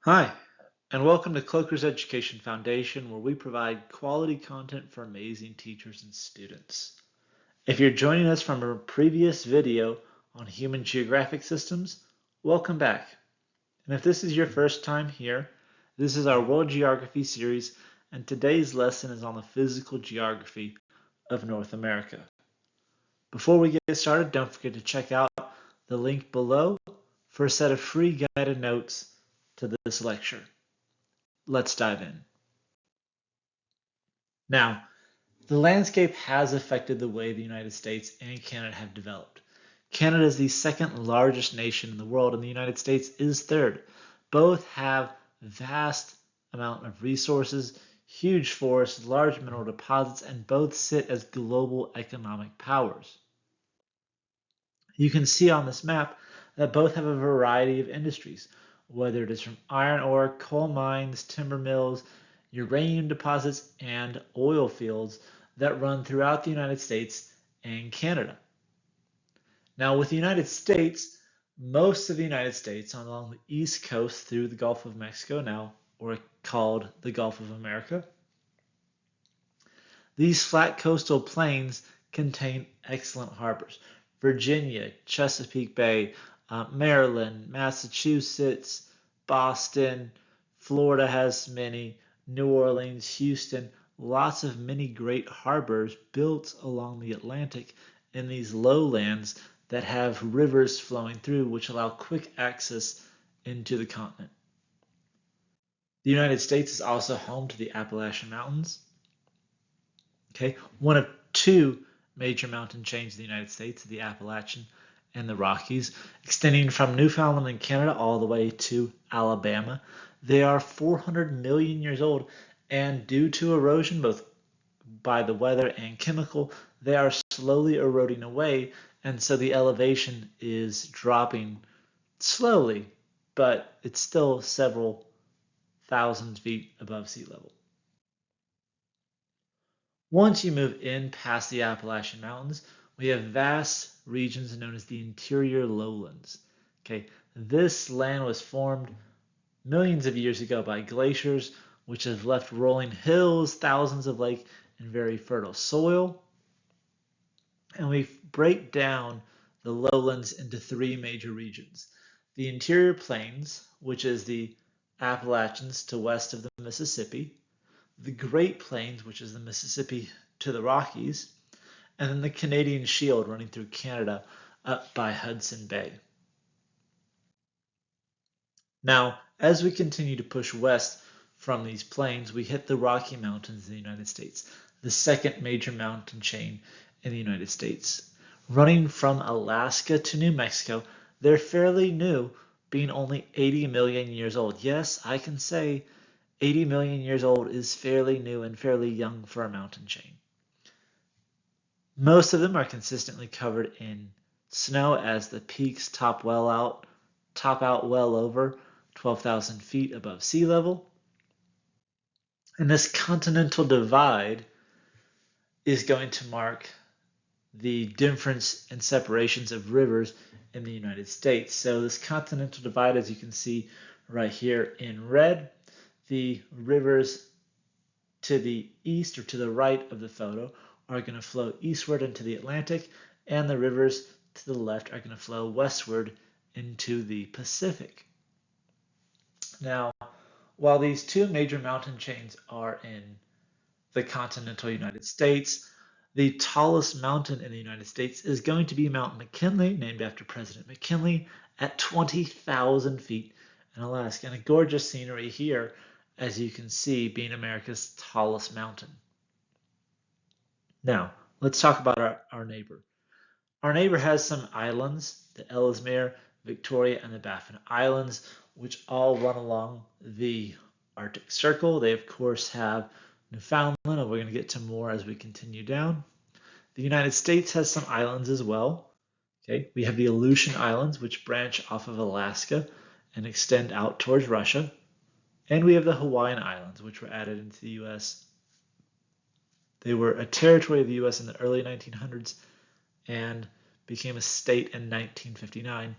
Hi, and welcome to Kloeker's Education Foundation, where we provide quality content for amazing teachers and students. If you're joining us from a previous video on human geographic systems, welcome back. And if this is your first time here, this is our World Geography series, and today's lesson is on the physical geography of North America. Before we get started, don't forget to check out the link below for a set of free guided notes to this lecture. Let's dive in. Now, the landscape has affected the way the United States and Canada have developed. Canada is the second largest nation in the world, and the United States is third. Both have vast amount of resources, huge forests, large mineral deposits, and both sit as global economic powers. You can see on this map that both have a variety of industries, whether it is from iron ore, coal mines, timber mills, uranium deposits, and oil fields that run throughout the United States and Canada. Now, with the United States, most of the United States along the east coast through the Gulf of Mexico, now or called the Gulf of America, these flat coastal plains contain excellent harbors. Virginia, Chesapeake Bay, Maryland, Massachusetts, Boston, Florida has many, New Orleans, Houston, lots of many great harbors built along the Atlantic in these lowlands that have rivers flowing through which allow quick access into the continent. The United States is also home to the Appalachian Mountains. Okay, one of two major mountain chains in the United States, the Appalachian and the Rockies, extending from Newfoundland and Canada all the way to Alabama. They are 400 million years old, and due to erosion, both by the weather and chemical, they are slowly eroding away, and so the elevation is dropping slowly, but it's still several thousand feet above sea level. Once you move in past the Appalachian Mountains, we have vast regions known as the interior lowlands. Okay, this land was formed millions of years ago by glaciers, which have left rolling hills, thousands of lakes, and very fertile soil. And we break down the lowlands into three major regions. The interior plains, which is the Appalachians to west of the Mississippi, the Great Plains, which is the Mississippi to the Rockies, and then the Canadian Shield running through Canada up by Hudson Bay. Now, as we continue to push west from these plains, we hit the Rocky Mountains in the United States, the second major mountain chain in the United States. Running from Alaska to New Mexico, they're fairly new, being only 80 million years old. Yes, I can say 80 million years old is fairly new and fairly young for a mountain chain. Most of them are consistently covered in snow as the peaks top out well over 12,000 feet above sea level. And this continental divide is going to mark the difference and separations of rivers in the United States. So this continental divide, as you can see right here in red, the rivers to the east or to the right of the photo are going to flow eastward into the Atlantic, and the rivers to the left are going to flow westward into the Pacific. Now, while these two major mountain chains are in the continental United States, the tallest mountain in the United States is going to be Mount McKinley, named after President McKinley, at 20,000 feet in Alaska. And a gorgeous scenery here, as you can see, being America's tallest mountain. Now, let's talk about our neighbor. Our neighbor has some islands, the Ellesmere, Victoria, and the Baffin Islands, which all run along the Arctic Circle. They, of course, have Newfoundland, and we're going to get to more as we continue down. The United States has some islands as well. Okay, we have the Aleutian Islands, which branch off of Alaska and extend out towards Russia. And we have the Hawaiian Islands, which were added into the U.S. They were a territory of the U.S. in the early 1900s and became a state in 1959.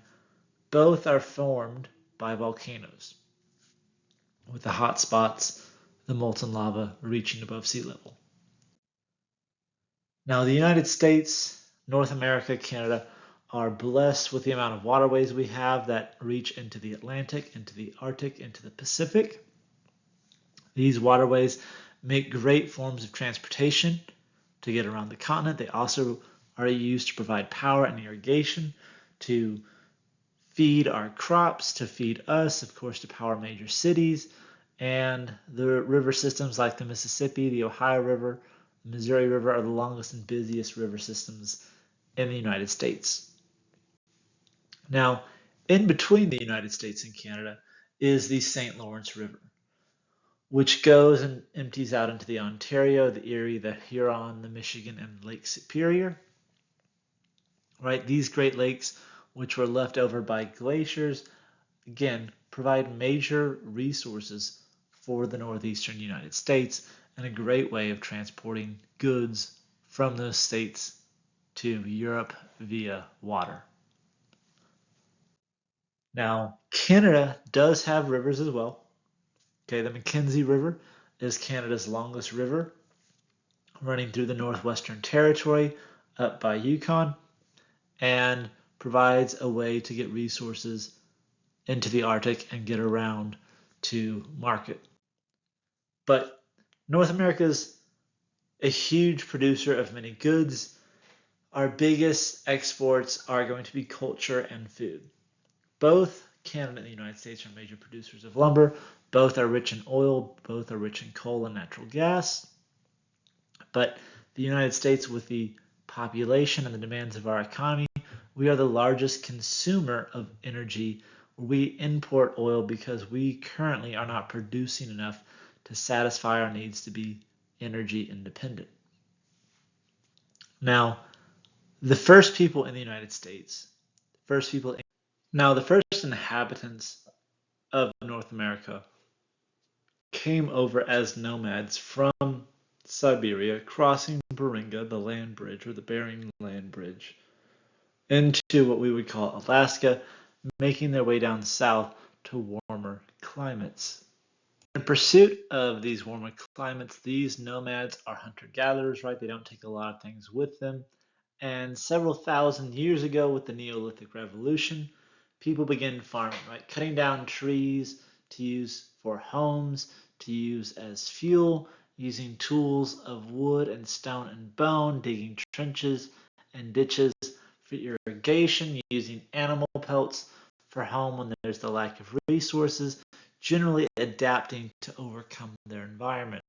Both are formed by volcanoes. with the hot spots, the molten lava reaching above sea level. Now, the United States, North America, Canada are blessed with the amount of waterways we have that reach into the Atlantic, into the Arctic, into the Pacific. These waterways make great forms of transportation to get around the continent. They also are used to provide power and irrigation, to feed our crops, to feed us, of course, to power major cities, and the river systems like the Mississippi, the Ohio River, the Missouri River are the longest and busiest river systems in the United States. Now, in between the United States and Canada is the St. Lawrence River, which goes and empties out into the Ontario, the Erie, the Huron, the Michigan, and Lake Superior. Right, these Great Lakes, which were left over by glaciers, again, provide major resources for the northeastern United States and a great way of transporting goods from those states to Europe via water. Now, Canada does have rivers as well. Okay, the Mackenzie River is Canada's longest river, running through the Northwestern Territory up by Yukon, and provides a way to get resources into the Arctic and get around to market. But North America is a huge producer of many goods. Our biggest exports are going to be culture and food. Both Canada and the United States are major producers of lumber. Both are rich in oil, both are rich in coal and natural gas. But the United States, with the population and the demands of our economy, we are the largest consumer of energy. We import oil because we currently are not producing enough to satisfy our needs to be energy independent. Now, the first people in the United States, the first inhabitants of North America came over as nomads from Siberia, crossing Beringa, the land bridge, or the Bering Land Bridge, into what we would call Alaska, making their way down south to warmer climates. In pursuit of these warmer climates, these nomads are hunter-gatherers, right? They don't take a lot of things with them. And several thousand years ago, with the Neolithic Revolution, people began farming, right? Cutting down trees to use for homes, to use as fuel, using tools of wood and stone and bone, digging trenches and ditches for irrigation, using animal pelts for home when there's the lack of resources, generally adapting to overcome their environment.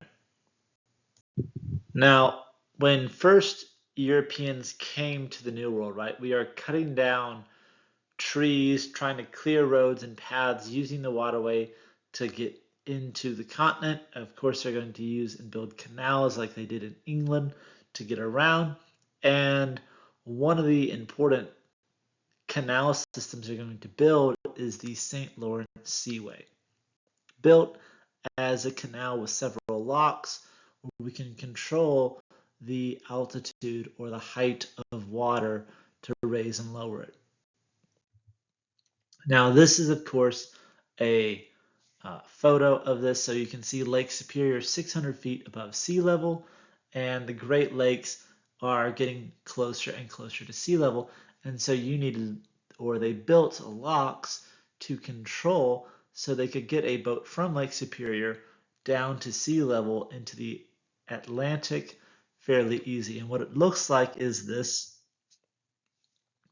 Now, when first Europeans came to the New World, right, we are cutting down trees, trying to clear roads and paths, using the waterway to get into the continent. Of course, they're going to use and build canals like they did in England to get around. And one of the important canal systems they're going to build is the St. Lawrence Seaway, built as a canal with several locks where we can control the altitude or the height of water to raise and lower it. Now, this is, of course, a photo of this. So you can see Lake Superior 600 feet above sea level, and the Great Lakes are getting closer and closer to sea level. And so you needed, or they built locks to control so they could get a boat from Lake Superior down to sea level into the Atlantic fairly easy. And what it looks like is this: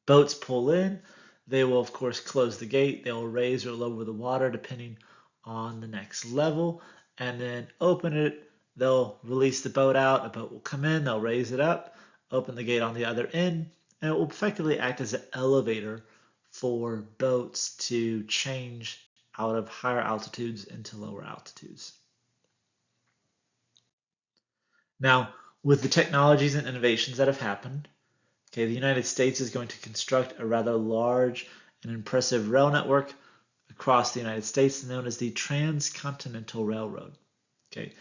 boats pull in, they will of course close the gate, they will raise or lower the water depending on the next level, and then open it. They'll release the boat out, a boat will come in, they'll raise it up, open the gate on the other end, and it will effectively act as an elevator for boats to change out of higher altitudes into lower altitudes. Now, with the technologies and innovations that have happened, okay, the United States is going to construct a rather large and impressive rail network across the United States known as the Transcontinental Railroad. Okay,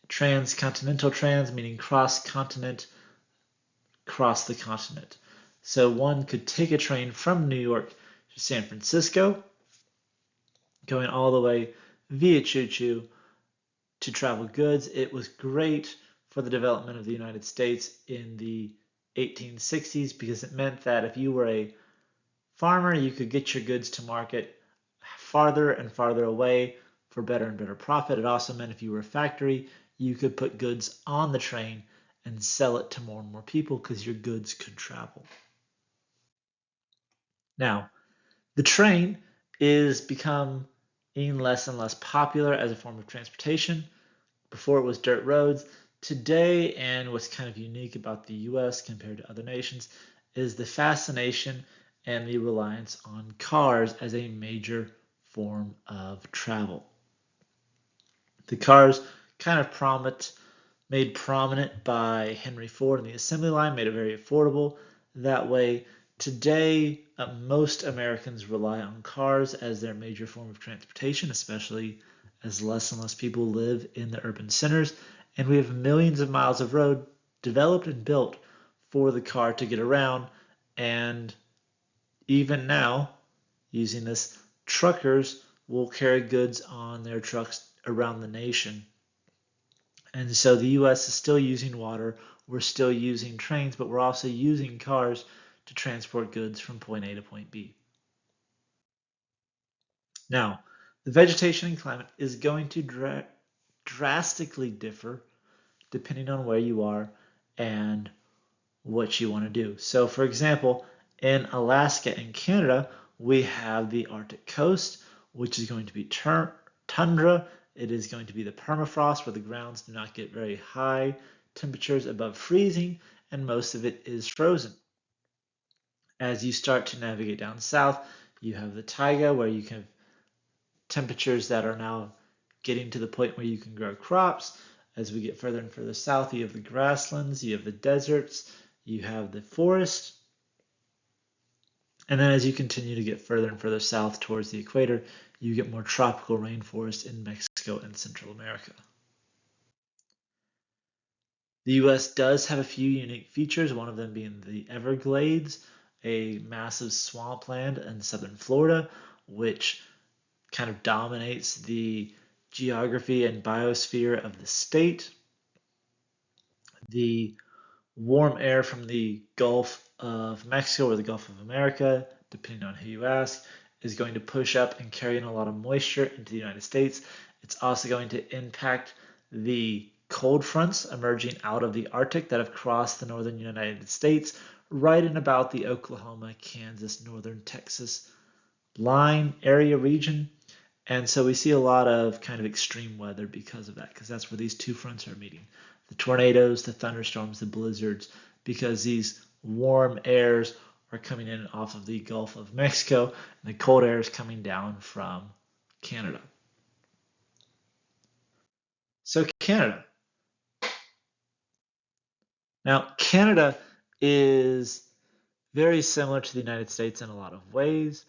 transcontinental, trans meaning cross continent, cross the continent. So one could take a train from New York to San Francisco, going all the way via choo-choo to travel goods. It was great for the development of the United States in the 1860s because it meant that if you were a farmer, you could get your goods to market farther and farther away for better and better profit. It also meant if you were a factory, you could put goods on the train and sell it to more and more people because your goods could travel. Now, the train is becoming less and less popular as a form of transportation. Before it was dirt roads. Today, and what's kind of unique about the US compared to other nations, is the fascination and the reliance on cars as a major form of travel. The cars kind of made prominent by Henry Ford and the assembly line, made it very affordable that way. Today, most Americans rely on cars as their major form of transportation, especially as less and less people live in the urban centers. And we have millions of miles of road developed and built for the car to get around. And even now, using this, truckers will carry goods on their trucks around the nation. And so the US is still using water, we're still using trains, but we're also using cars to transport goods from point A to point B. Now, the vegetation and climate is going to drastically differ depending on where you are and what you want to do. So, for example, in Alaska and Canada, we have the Arctic coast, which is going to be tundra. It is going to be the permafrost where the grounds do not get very high temperatures above freezing, and most of it is frozen. As you start to navigate down south, you have the taiga where you can have temperatures that are now getting to the point where you can grow crops. As we get further and further south, you have the grasslands, you have the deserts, you have the forest. And then as you continue to get further and further south towards the equator, you get more tropical rainforest in Mexico and Central America. The US does have a few unique features, one of them being the Everglades, a massive swampland in southern Florida, which kind of dominates the geography and biosphere of the state. The warm air from the Gulf of Mexico or the Gulf of America, depending on who you ask, is going to push up and carry in a lot of moisture into the United States. It's also going to impact the cold fronts emerging out of the Arctic that have crossed the northern United States right in about the Oklahoma, Kansas, northern Texas line area region. And so we see a lot of kind of extreme weather because of that, because that's where these two fronts are meeting. The tornadoes, the thunderstorms, the blizzards, because these warm airs are coming in off of the Gulf of Mexico, and the cold air is coming down from Canada. So Canada. Now, Canada is very similar to the United States in a lot of ways.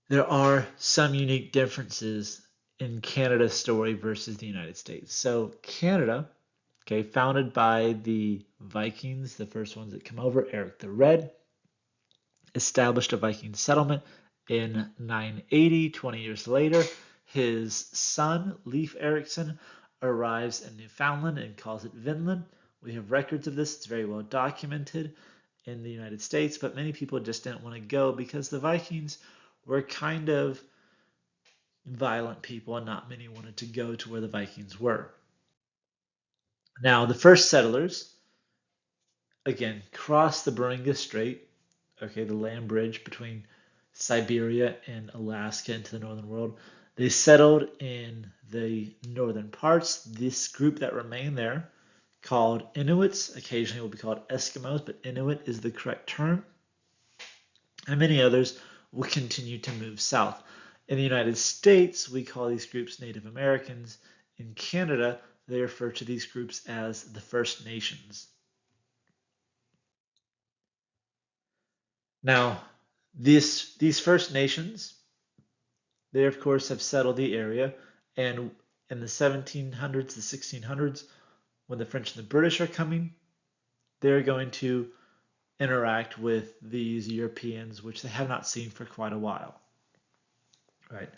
There are some unique differences in Canada's story versus the United States. So Canada, okay, founded by the Vikings, the first ones that come over, Eric the Red, established a Viking settlement in 980. 20 years later, his son, Leif Erikson, arrives in Newfoundland and calls it Vinland. We have records of this. It's very well documented in the United States, but many people just didn't want to go because the Vikings were kind of violent people and not many wanted to go to where the Vikings were. Now, the first settlers, again, crossed the Beringa Strait, okay, the land bridge between Siberia and Alaska into the northern world. They settled in the northern parts. This group that remained there, called Inuits, occasionally will be called Eskimos, but Inuit is the correct term. And many others will continue to move south. In the United States, we call these groups Native Americans. In Canada, they refer to these groups as the First Nations. Now, these First Nations, they of course have settled the area, and in the 1700s, the 1600s, when the French and the British are coming, they're going to interact with these Europeans, which they have not seen for quite a while. Right.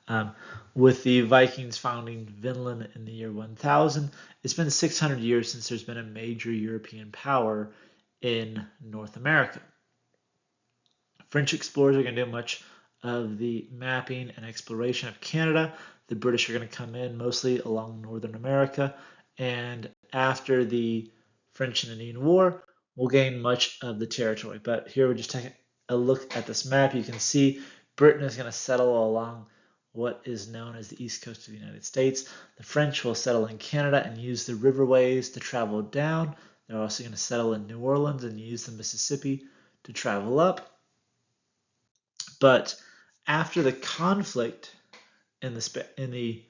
Um, with the Vikings founding Vinland in the year 1000, it's been 600 years since there's been a major European power in North America. French explorers are going to do much of the mapping and exploration of Canada. The British are going to come in mostly along Northern America, and after the French and Indian War, we'll gain much of the territory. But here we're just taking a look at this map. You can see Britain is going to settle along what is known as the east coast of the United States. The French will settle in Canada and use the riverways to travel down. They're also going to settle in New Orleans and use the Mississippi to travel up. But after the conflict in the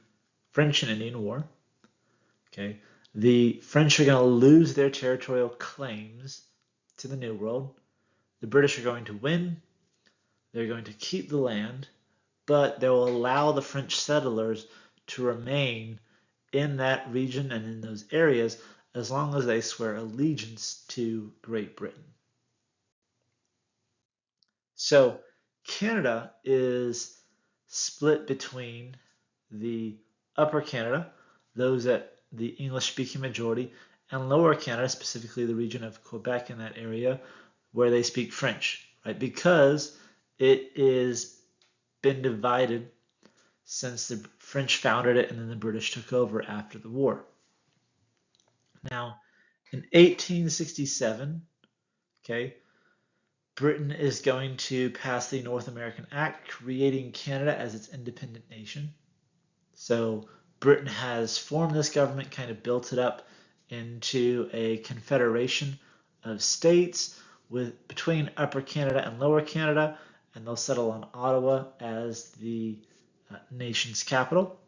French and Indian War, okay, the French are going to lose their territorial claims to the New World. The British are going to win. They're going to keep the land, but they will allow the French settlers to remain in that region and in those areas as long as they swear allegiance to Great Britain. So Canada is split between the Upper Canada, those at the English-speaking majority, and Lower Canada, specifically the region of Quebec in that area, where they speak French, right? Because it is been divided since the French founded it and then the British took over after the war. Now, in 1867, okay, Britain is going to pass the North American Act, creating Canada as its independent nation. So Britain has formed this government, kind of built it up into a confederation of states with between Upper Canada and Lower Canada, and they'll settle on Ottawa as the nation's capital.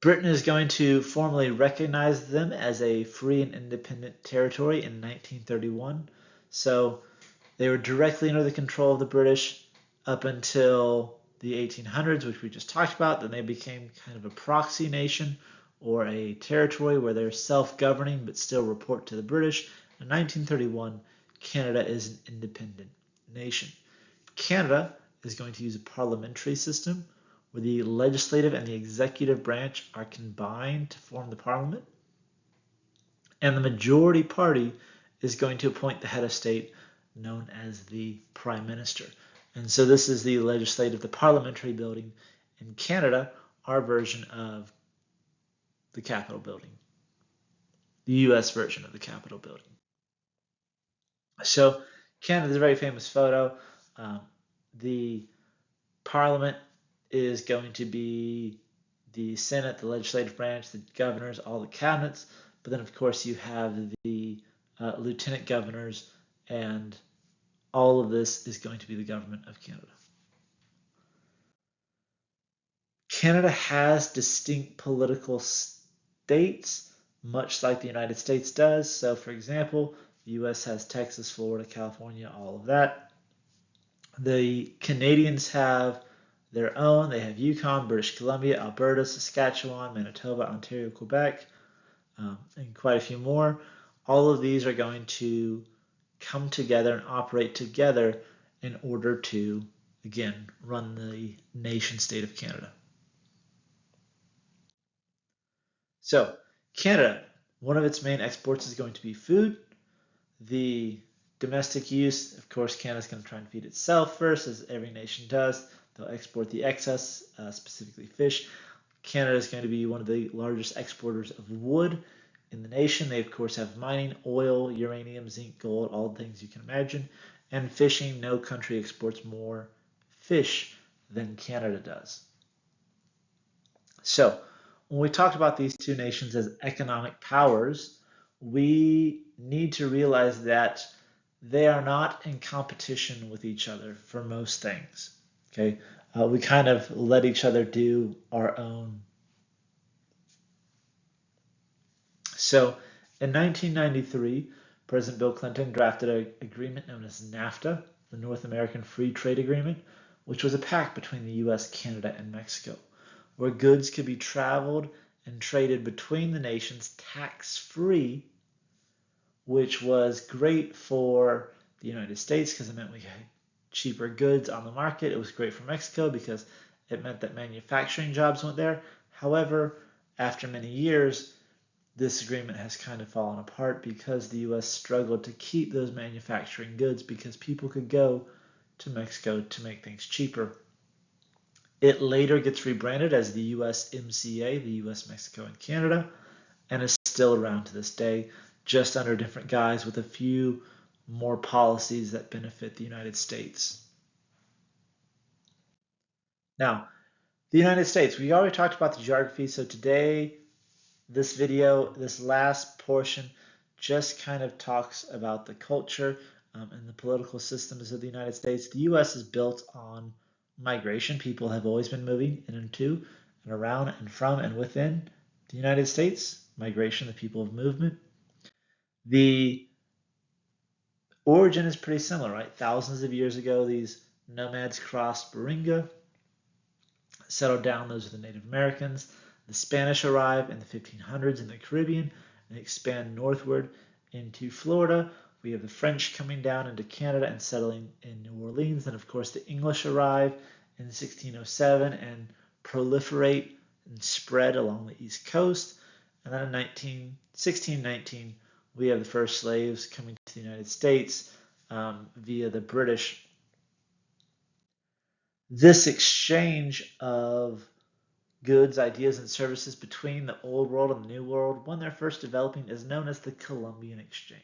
Britain is going to formally recognize them as a free and independent territory in 1931. So they were directly under the control of the British up until the 1800s, which we just talked about. Then they became kind of a proxy nation or a territory where they're self-governing but still report to the British. In 1931, Canada is an independent nation. Canada is going to use a parliamentary system where the legislative and the executive branch are combined to form the parliament. And the majority party is going to appoint the head of state known as the prime minister. And so this is the legislative, the parliamentary building in Canada, our version of the Capitol building, the US version of the Capitol building. So Canada is a very famous photo. The parliament is going to be the Senate, the legislative branch, the governors, all the cabinets. But then, of course, you have the lieutenant governors, and all of this is going to be the government of Canada. Canada has distinct political states, much like the United States does. So, for example, the US has Texas, Florida, California, all of that. The Canadians have their own. They have Yukon, British Columbia, Alberta, Saskatchewan, Manitoba, Ontario, Quebec, and quite a few more. All of these are going to come together and operate together in order to, again, run the nation state of Canada. So, Canada, one of its main exports is going to be food. The domestic use, of course, Canada's going to try and feed itself first, as every nation does. They'll export the excess, specifically fish. Canada is going to be one of the largest exporters of wood in the nation. They, of course, have mining, oil, uranium, zinc, gold, all the things you can imagine. And fishing, no country exports more fish than Canada does. So, when we talk about these two nations as economic powers, we need to realize that they are not in competition with each other for most things. Okay, we kind of let each other do our own. So, in 1993, President Bill Clinton drafted an agreement known as NAFTA, the North American Free Trade Agreement, which was a pact between the U.S., Canada, and Mexico, where goods could be traveled and traded between the nations tax-free, which was great for the United States because it meant we could cheaper goods on the market. It was great for Mexico because it meant that manufacturing jobs went there. However, after many years, this agreement has kind of fallen apart because the U.S. struggled to keep those manufacturing goods because people could go to Mexico to make things cheaper. It later gets rebranded as the USMCA, the US, Mexico, and Canada, and is still around to this day, just under different guise with a few more policies that benefit the United States. Now, the United States, we already talked about the geography, so today, this video, this last portion, just kind of talks about the culture and the political systems of the United States. The U.S. is built on migration. People have always been moving in and to and around and from and within the United States. Migration, the people of movement. The origin is pretty similar, right? Thousands of years ago, these nomads crossed Beringa, settled down. Those are the Native Americans. The Spanish arrive in the 1500s in the Caribbean and expand northward into Florida. We have the French coming down into Canada and settling in New Orleans. And of course, the English arrive in 1607 and proliferate and spread along the East Coast. And then in 1619, we have the first slaves coming to the United States via the British. This exchange of goods, ideas, and services between the old world and the new world, when they're first developing, is known as the Columbian Exchange.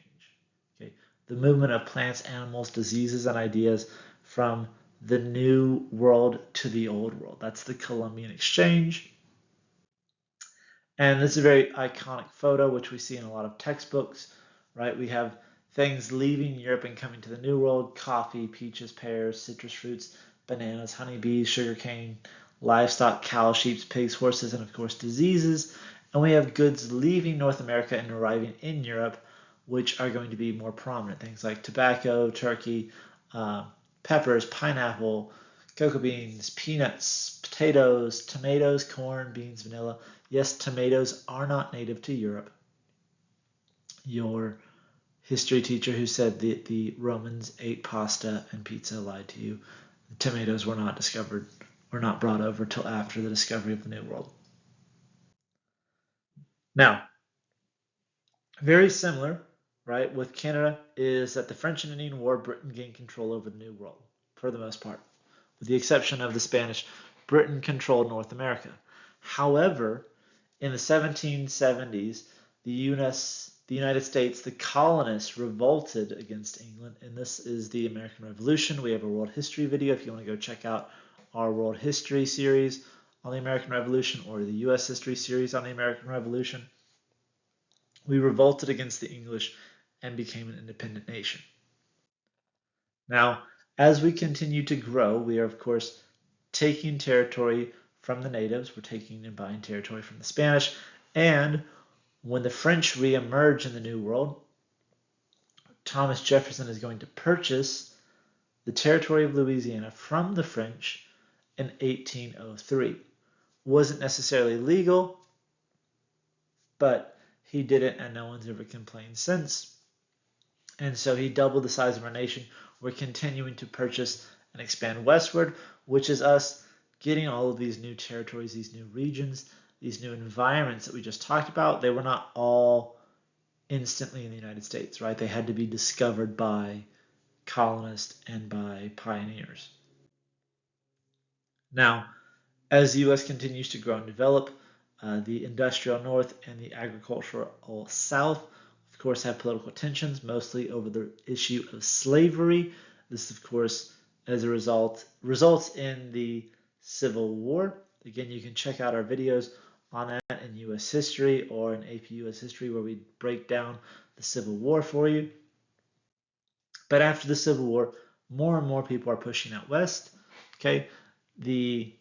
Okay? The movement of plants, animals, diseases, and ideas from the new world to the old world. That's the Columbian Exchange. And this is a very iconic photo, which we see in a lot of textbooks, right? We have things leaving Europe and coming to the New World: coffee, peaches, pears, citrus fruits, bananas, honeybees, sugarcane, livestock, cows, sheep, pigs, horses, and of course diseases. And we have goods leaving North America and arriving in Europe, which are going to be more prominent. Things like tobacco, turkey, peppers, pineapple, cocoa beans, peanuts, potatoes, tomatoes, corn, beans, vanilla. Yes, tomatoes are not native to Europe. Your history teacher who said that the Romans ate pasta and pizza lied to you. The tomatoes were not discovered, were not brought over till after the discovery of the New World. Now, very similar, right, with Canada is that the French and Indian War, Britain gained control over the New World for the most part. With the exception of the Spanish, Britain controlled North America. However, in the 1770s, the United States, the colonists revolted against England, and this is the American Revolution. We have a world history video if you want to go check out our world history series on the American Revolution or the U.S. history series on the American Revolution. We revolted against the English and became an independent nation. Now, as we continue to grow, we are, of course, taking territory from the natives. We're taking and buying territory from the Spanish. And when the French re-emerge in the New World, Thomas Jefferson is going to purchase the territory of Louisiana from the French in 1803. Wasn't necessarily legal, but he did it and no one's ever complained since. And so he doubled the size of our nation. We're continuing to purchase and expand westward, which is us getting all of these new territories, these new regions, these new environments that we just talked about. They were not all instantly in the United States, right? They had to be discovered by colonists and by pioneers. Now, as the U.S. continues to grow and develop, the industrial North and the agricultural South, of course, have political tensions, mostly over the issue of slavery. This, of course, as a result, results in the Civil War. Again, you can check out our videos on that in U.S. history or in AP U.S. history where we break down the Civil War for you. But after the Civil War, more and more people are pushing out west. Okay, the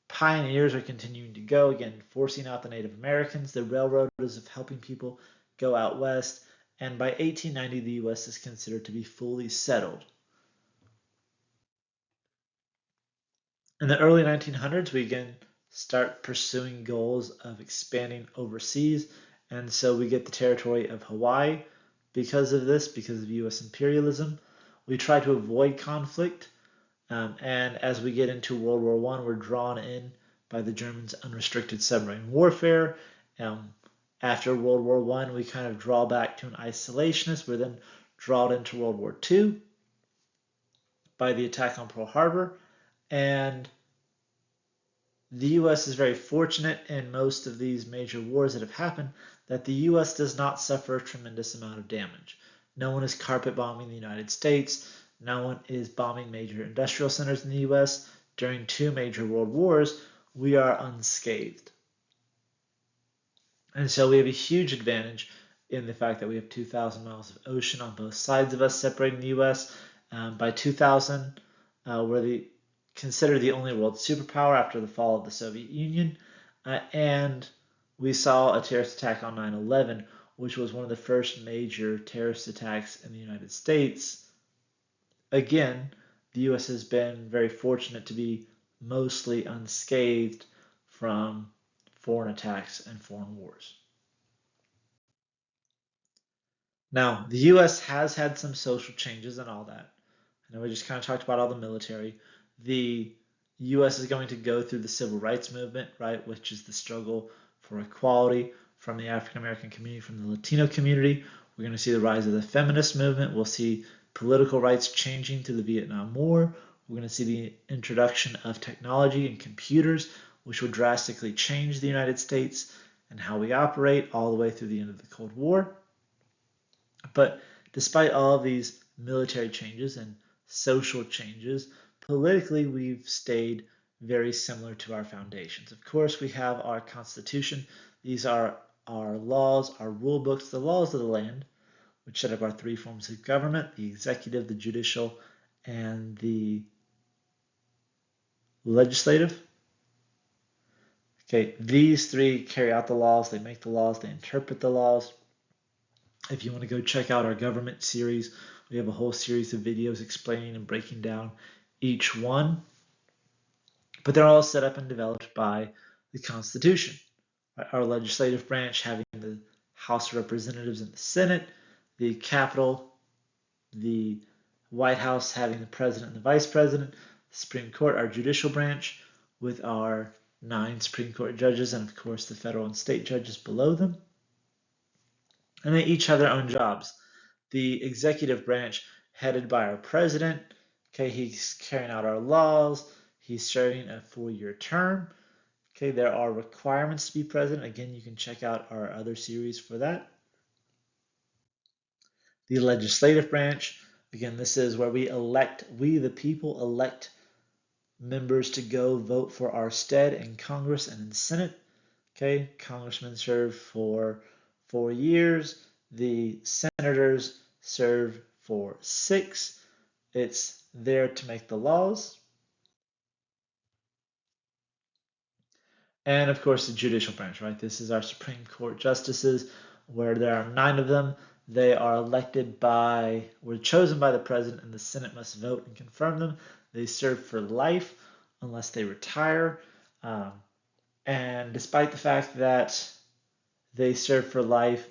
pioneers are continuing to go, again, forcing out the Native Americans. The railroaders of helping people go out west. And by 1890, the U.S. is considered to be fully settled. In the early 1900s, we again start pursuing goals of expanding overseas. And so we get the territory of Hawaii because of this, because of U.S. imperialism. We try to avoid conflict And as we get into World War I, we're drawn in by the Germans' unrestricted submarine warfare. After World War I, we kind of draw back to an isolationist. We're then drawn into World War II by the attack on Pearl Harbor. And the U.S. is very fortunate in most of these major wars that have happened that the U.S. does not suffer a tremendous amount of damage. No one is carpet bombing the United States. No one is bombing major industrial centers in the U.S. During two major world wars, we are unscathed. And so we have a huge advantage in the fact that we have 2,000 miles of ocean on both sides of us separating the U.S. By 2000, we're considered the only world superpower after the fall of the Soviet Union. And we saw a terrorist attack on 9/11, which was one of the first major terrorist attacks in the United States. Again, the U.S. has been very fortunate to be mostly unscathed from foreign attacks and foreign wars. Now, the U.S. has had some social changes and all that. I know we just kind of talked about all the military. The U.S. is going to go through the civil rights movement, right, which is the struggle for equality from the African American community, from the Latino community. We're going to see the rise of the feminist movement. We'll see political rights changing through the Vietnam War. We're going to see the introduction of technology and computers, which will drastically change the United States and how we operate all the way through the end of the Cold War. But despite all of these military changes and social changes, politically we've stayed very similar to our foundations. Of course, we have our Constitution. These are our laws, our rule books, the laws of the land, which set up our three forms of government: the executive, the judicial, and the legislative. Okay, these three carry out the laws, they make the laws, they interpret the laws. If you want to go check out our government series, we have a whole series of videos explaining and breaking down each one. But they're all set up and developed by the Constitution. Our legislative branch having the House of Representatives and the Senate, the Capitol, the White House having the President and the Vice President, the Supreme Court, our judicial branch, with our 9 Supreme Court judges, and of course the federal and state judges below them. And they each have their own jobs. The executive branch, headed by our president, okay, he's carrying out our laws, he's serving a 4-year term. Okay, there are requirements to be president. Again, you can check out our other series for that. The legislative branch, again, this is where we the people elect members to go vote for our stead in Congress and in Senate. Okay, congressmen serve for 4 years. The senators serve for 6. It's there to make the laws. And of course, the judicial branch, right? This is our Supreme Court justices, where there are 9 of them. They are were chosen by the president, and the Senate must vote and confirm them. They serve for life unless they retire. And despite the fact that they serve for life,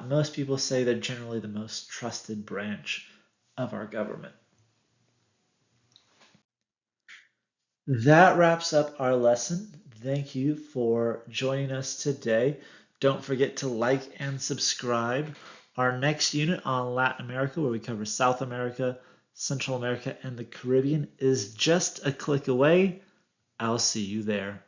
most people say they're generally the most trusted branch of our government. That wraps up our lesson. Thank you for joining us today. Don't forget to like and subscribe. Our next unit on Latin America, where we cover South America, Central America, and the Caribbean, is just a click away. I'll see you there.